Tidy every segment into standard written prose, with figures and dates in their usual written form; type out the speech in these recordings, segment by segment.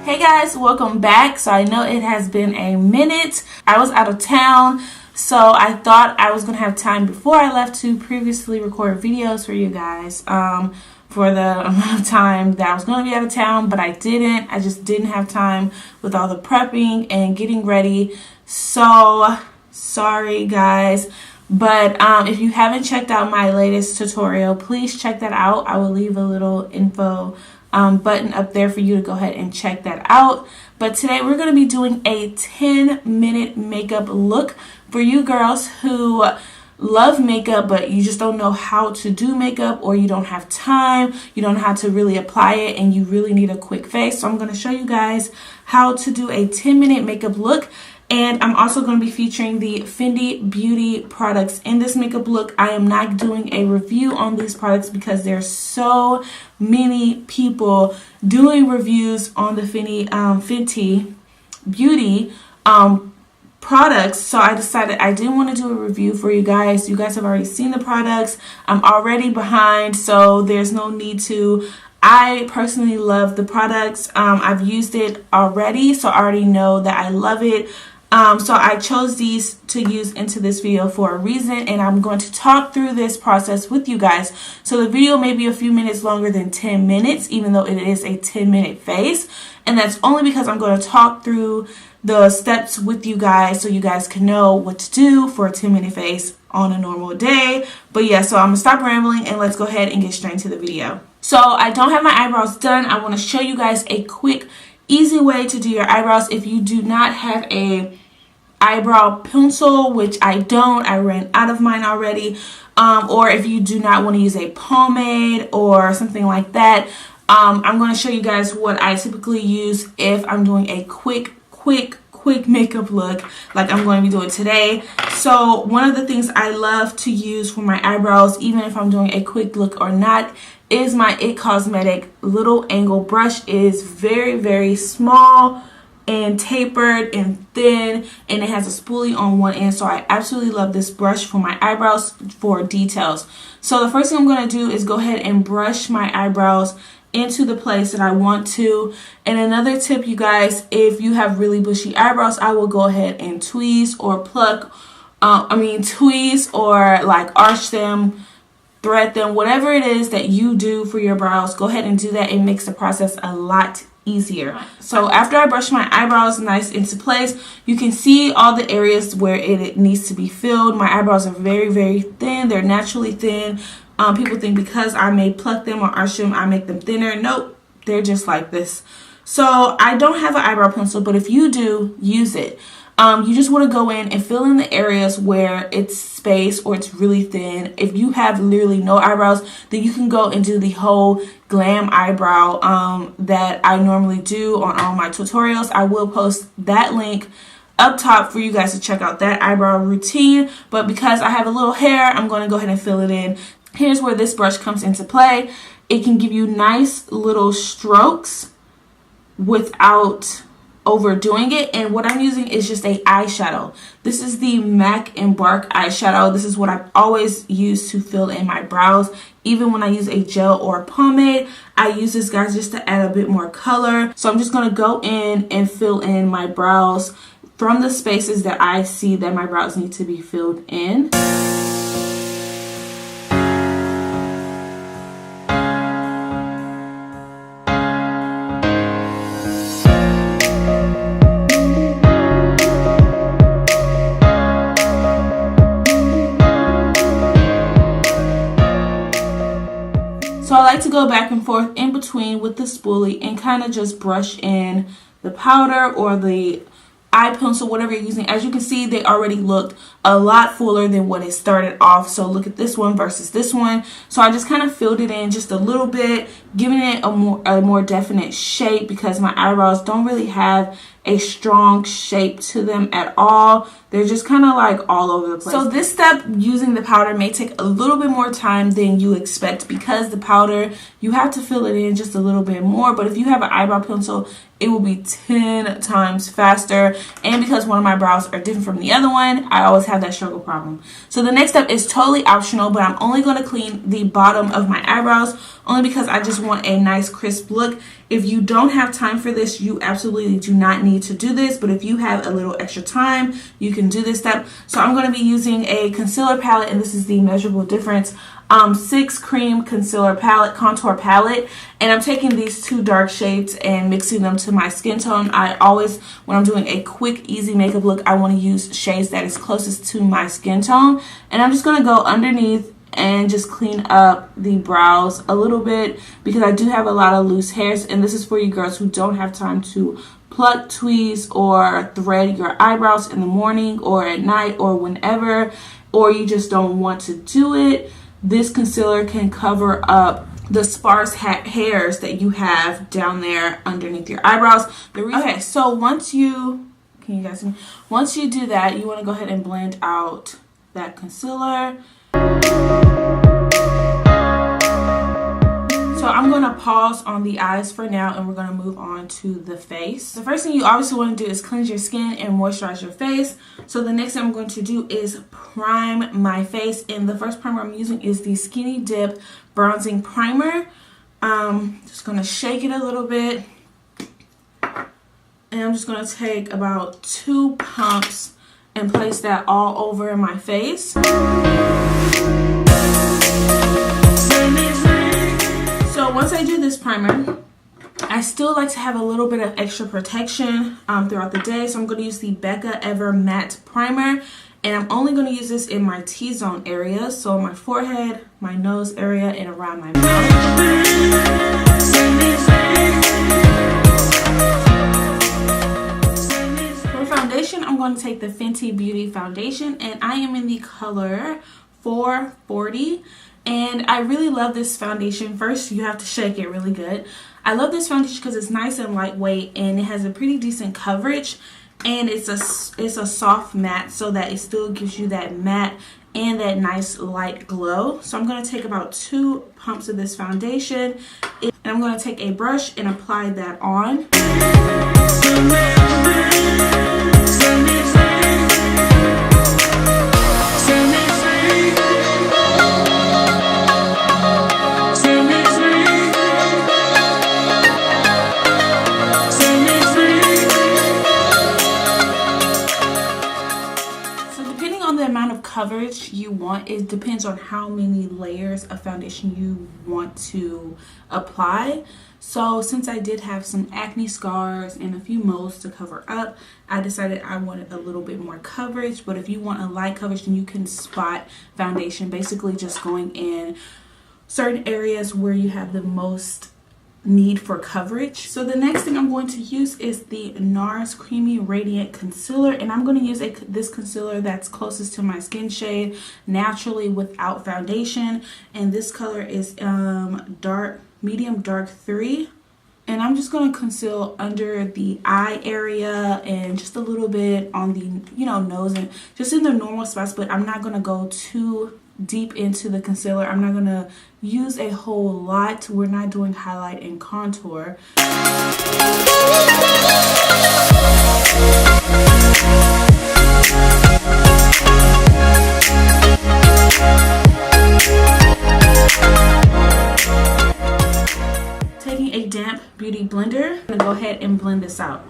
Hey guys, welcome back. So I know it has been a minute. I was out of town, so I thought I was going to have time before I left to previously record videos for you guys for the amount of time that I was going to be out of town, but I didn't. I just didn't have time with all the prepping and getting ready. So sorry guys. But if you haven't checked out my latest tutorial, please check that out. I will leave a little info button up there for you to go ahead and check that out. But today we're going to be doing a 10-minute makeup look for you girls who love makeup but you just don't know how to do makeup, or you don't have time, you don't know how to really apply it, and you really need a quick face. So I'm going to show you guys how to do a 10-minute makeup look. And I'm also going to be featuring the Fenty Beauty products in this makeup look. I am not doing a review on these products because there's so many people doing reviews on the Fenty Beauty products. So I decided I didn't want to do a review for you guys. You guys have already seen the products. I'm already behind, so there's no need to. I personally love the products. I've used it already, so I already know that I love it. So I chose these to use into this video for a reason, and I'm going to talk through this process with you guys. So the video may be a few minutes longer than 10 minutes, even though it is a 10-minute face. And that's only because I'm going to talk through the steps with you guys so you guys can know what to do for a 10-minute face on a normal day. But yeah, so I'm going to stop rambling and let's go ahead and get straight into the video. So I don't have my eyebrows done. I want to show you guys a quick, easy way to do your eyebrows. If you do not have a eyebrow pencil, which I don't, I ran out of mine already, or if you do not want to use a pomade or something like that, I'm going to show you guys what I typically use if I'm doing a quick makeup look like I'm going to be doing today. So one of the things I love to use for my eyebrows, even if I'm doing a quick look or not, is my It Cosmetic little angle brush. It is very small and tapered and thin, and it has a spoolie on one end. So I absolutely love this brush for my eyebrows for details. So the first thing I'm going to do is go ahead and brush my eyebrows into the place that I want to. And another tip, you guys, if you have really bushy eyebrows, I will go ahead and tweeze or pluck, tweeze or like arch them, thread them, whatever it is that you do for your brows. Go ahead and do that. It makes the process a lot easier. So after I brush my eyebrows nice into place, you can see all the areas where it needs to be filled. My eyebrows are very thin. They're naturally thin. People think because I may pluck them or arch them, I make them thinner. Nope, they're just like this. So I don't have an eyebrow pencil, but if you do, use it. You just want to go in and fill in the areas where it's space or it's really thin. If you have literally no eyebrows, then you can go and do the whole glam eyebrow that I normally do on all my tutorials. I will post that link up top for you guys to check out that eyebrow routine. But because I have a little hair, I'm going to go ahead and fill it in. Here's where this brush comes into play. It can give you nice little strokes without overdoing it. And what I'm using is just a eyeshadow. This is the MAC and Bark eyeshadow. This is what I always use to fill in my brows. Even when I use a gel or a pomade, I use this, guys, just to add a bit more color. So I'm just going to go in and fill in my brows from the spaces that I see that my brows need to be filled in. So I like to go back and forth in between with the spoolie and kind of just brush in the powder or the eye pencil, whatever you're using. As you can see, they already looked a lot fuller than what it started off. So look at this one versus this one. So I just kind of filled it in just a little bit, giving it a more definite shape because my eyebrows don't really have a strong shape to them at all. They're just kind of like all over the place. So this step using the powder may take a little bit more time than you expect because the powder, you have to fill it in just a little bit more. But if you have an eyebrow pencil, it will be 10 times faster. And because one of my brows are different from the other one, I always have that struggle problem. So the next step is totally optional, but I'm only going to clean the bottom of my eyebrows only because I just want a nice crisp look. If you don't have time for this, you absolutely do not need to do this, but if you have a little extra time, you can do this step. So I'm going to be using a concealer palette, and this is the Measurable Difference 6 Cream Concealer Palette, Contour Palette, and I'm taking these two dark shades and mixing them to my skin tone. I always, when I'm doing a quick, easy makeup look, I want to use shades that is closest to my skin tone, and I'm just going to go underneath and just clean up the brows a little bit because I do have a lot of loose hairs, and this is for you girls who don't have time to pluck, tweeze, or thread your eyebrows in the morning or at night or whenever, or you just don't want to do it. This concealer can cover up the sparse hairs that you have down there underneath your eyebrows. Okay, so once you, can you guys see me? Once you do that, you want to go ahead and blend out that concealer. So I'm going to pause on the eyes for now, and we're going to move on to the face. The first thing you obviously want to do is cleanse your skin and moisturize your face. So the next thing I'm going to do is prime my face, and the first primer I'm using is the Skinny Dip Bronzing Primer. Just going to shake it a little bit, and I'm just going to take about 2 pumps and place that all over my face. So once I do this primer, I still like to have a little bit of extra protection throughout the day. So I'm going to use the Becca Ever Matte Primer, and I'm only going to use this in my T-zone area, so my forehead, my nose area, and around my mouth. For foundation, I'm going to take the Fenty Beauty Foundation, and I am in the color 440. And I really love this foundation. First, you have to shake it really good. I love this foundation because it's nice and lightweight, and it has a pretty decent coverage, and it's a soft matte, so that it still gives you that matte and that nice light glow. So I'm going to take about 2 pumps of this foundation, and I'm going to take a brush and apply that on. Coverage you want, it depends on how many layers of foundation you want to apply. So since I did have some acne scars and a few moles to cover up, I decided I wanted a little bit more coverage. But if you want a light coverage, then you can spot foundation, basically just going in certain areas where you have the most need for coverage. So the next thing I'm going to use is the NARS Creamy Radiant Concealer, and I'm going to use this concealer that's closest to my skin shade, naturally without foundation, and this color is medium dark 3, and I'm just going to conceal under the eye area and just a little bit on the nose and just in the normal spots, but I'm not going to go too deep into the concealer. I'm not going to use a whole lot. We're not doing highlight and contour. Taking a damp beauty blender, I'm going to go ahead and blend this out.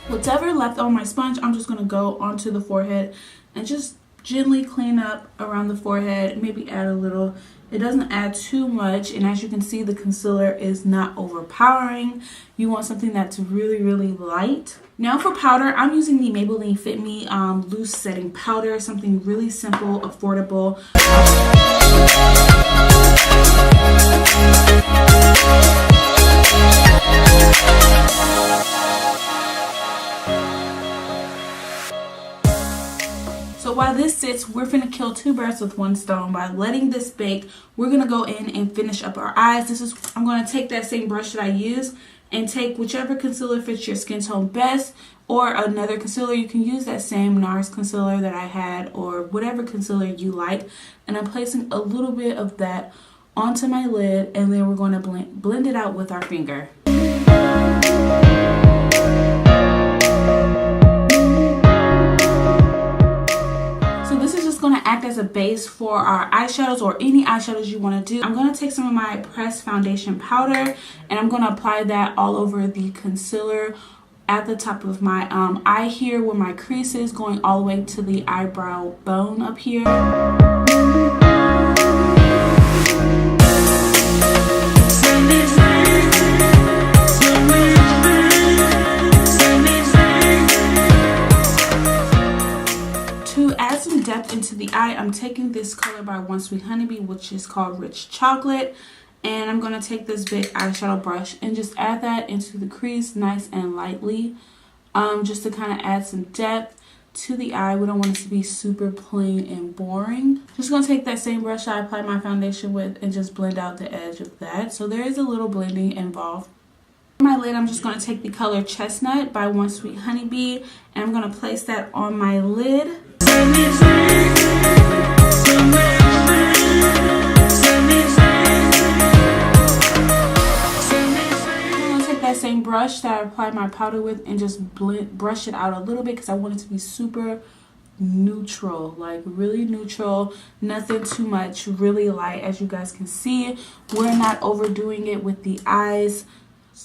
Whatever left on my sponge, I'm just going to go onto the forehead and just gently clean up around the forehead, maybe add a little. It doesn't add too much, and as you can see, the concealer is not overpowering. You want something that's really, really light. Now for powder, I'm using the Maybelline Fit Me Loose Setting Powder, something really simple, affordable. So while this sits, we're gonna kill 2 birds with 1 stone. By letting this bake, we're gonna go in and finish up our eyes. I'm gonna take that same brush that I used and take whichever concealer fits your skin tone best, or another concealer. You can use that same NARS concealer that I had, or whatever concealer you like, and I'm placing a little bit of that onto my lid, and then we're going to blend it out with our finger. Going to act as a base for our eyeshadows or any eyeshadows you want to do. I'm going to take some of my pressed foundation powder and I'm going to apply that all over the concealer at the top of my eye here where my crease is, going all the way to the eyebrow bone up here. Depth into the eye, I'm taking this color by One Sweet Honeybee, which is called Rich Chocolate, and I'm going to take this big eyeshadow brush and just add that into the crease nice and lightly, just to kind of add some depth to the eye. We don't want it to be super plain and boring. Just going to take that same brush I applied my foundation with and just blend out the edge of that. So there is a little blending involved. For my lid, I'm just going to take the color Chestnut by One Sweet Honeybee, and I'm going to place that on my lid. I'm going to take that same brush that I applied my powder with and just brush it out a little bit because I want it to be super neutral, like really neutral, nothing too much, really light. As you guys can see, we're not overdoing it with the eyes.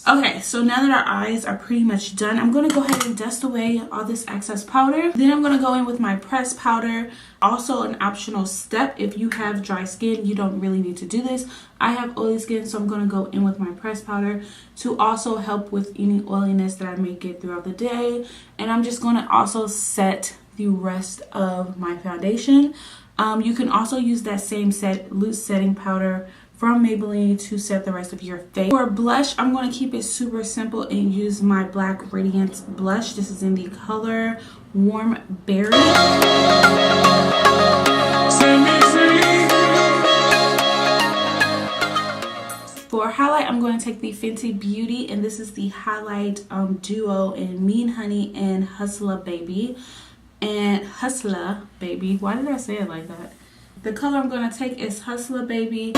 Okay, so now that our eyes are pretty much done, I'm going to go ahead and dust away all this excess powder. Then I'm going to go in with my pressed powder. Also an optional step, if you have dry skin, you don't really need to do this. I have oily skin, so I'm going to go in with my pressed powder to also help with any oiliness that I may get throughout the day. And I'm just going to also set the rest of my foundation. You can also use that same loose setting powder from Maybelline to set the rest of your face. For blush, I'm going to keep it super simple and use my Black Radiance blush. This is in the color Warm Berry. For highlight, I'm going to take the Fenty Beauty, and this is the highlight duo in Mean Honey and Hustler Baby. And Hustler Baby, why did I say it like that? The color I'm going to take is Hustler Baby.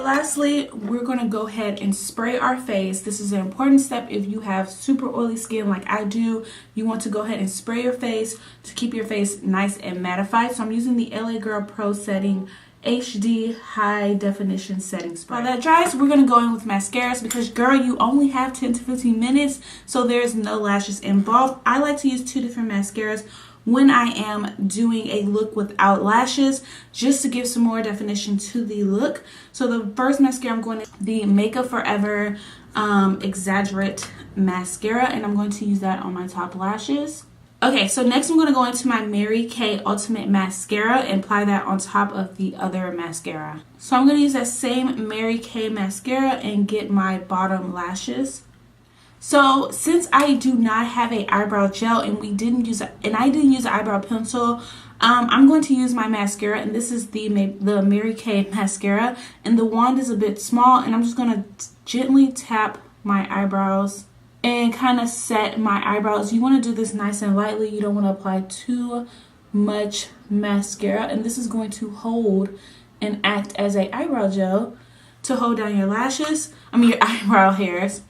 Lastly, we're going to go ahead and spray our face. This is an important step if you have super oily skin like I do. You want to go ahead and spray your face to keep your face nice and mattified. So I'm using the LA Girl Pro Setting HD High Definition Setting Spray. While that dries, we're going to go in with mascaras because, girl, you only have 10 to 15 minutes, so there's no lashes involved. I like to use 2 different mascaras when I am doing a look without lashes, just to give some more definition to the look. So the first mascara, I'm going to the Makeup Forever Exaggerate Mascara, and I'm going to use that on my top lashes. Okay, so next I'm going to go into my Mary Kay Ultimate Mascara and apply that on top of the other mascara. So I'm going to use that same Mary Kay mascara and get my bottom lashes. So since I do not have a eyebrow gel and I didn't use an eyebrow pencil, I'm going to use my mascara, and this is the Mary Kay mascara, and the wand is a bit small, and I'm just going to gently tap my eyebrows and kind of set my eyebrows. You want to do this nice and lightly. You don't want to apply too much mascara, and this is going to hold and act as a eyebrow gel to hold down your lashes, your eyebrow hairs.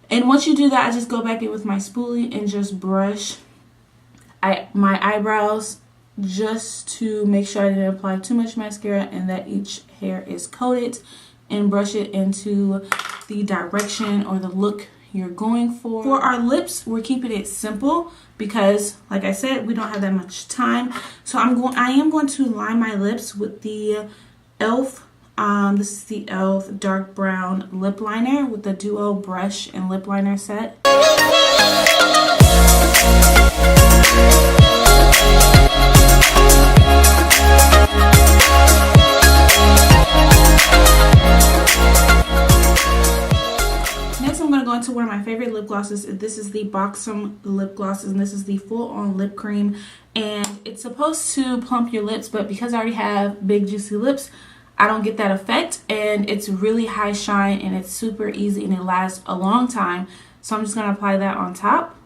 And once you do that, I just go back in with my spoolie and just brush my eyebrows just to make sure I didn't apply too much mascara and that each hair is coated, and brush it into the direction or the look you're going for. For our lips, we're keeping it simple because, like I said, we don't have that much time. So I am going to line my lips with the e.l.f. This is the e.l.f. dark brown lip liner with the duo brush and lip liner set. Next, I'm going to go into one of my favorite lip lip glosses. This is the Buxom lip glosses, and this is the full on lip cream, and it's supposed to plump your lips, but because I already have big juicy lips, I don't get that effect. And it's really high shine, and it's super easy, and it lasts a long time. So I'm just going to apply that on top.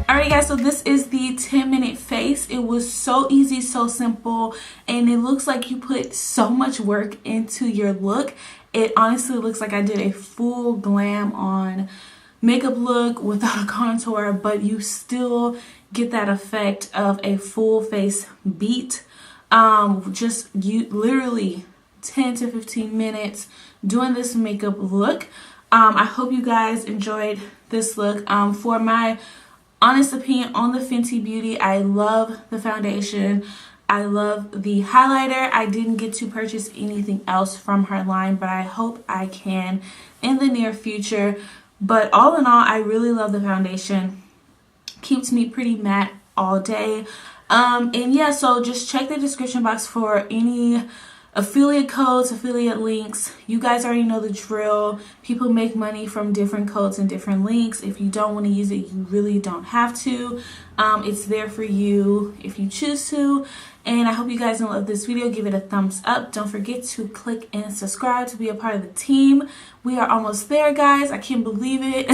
Alright guys, so this is the 10-minute face. It was so easy, so simple, and it looks like you put so much work into your look. It honestly looks like I did a full glam on makeup look without a contour, but you still get that effect of a full face beat. Just you literally 10 to 15 minutes doing this makeup look. I hope you guys enjoyed this look. For my honest opinion on the Fenty Beauty, I love the foundation. I love the highlighter. I didn't get to purchase anything else from her line, but I hope I can in the near future. But all in all, I really love the foundation. Keeps me pretty matte all day. And yeah, so just check the description box for any affiliate codes, affiliate links. You guys already know the drill. People make money from different codes and different links. If you don't want to use it, you really don't have to. It's there for you if you choose to. And I hope you guys love this video. Give it a thumbs up. Don't forget to click and subscribe to be a part of the team. We are almost there, guys. I can't believe it.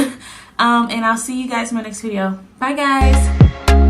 And I'll see you guys in my next video. Bye, guys.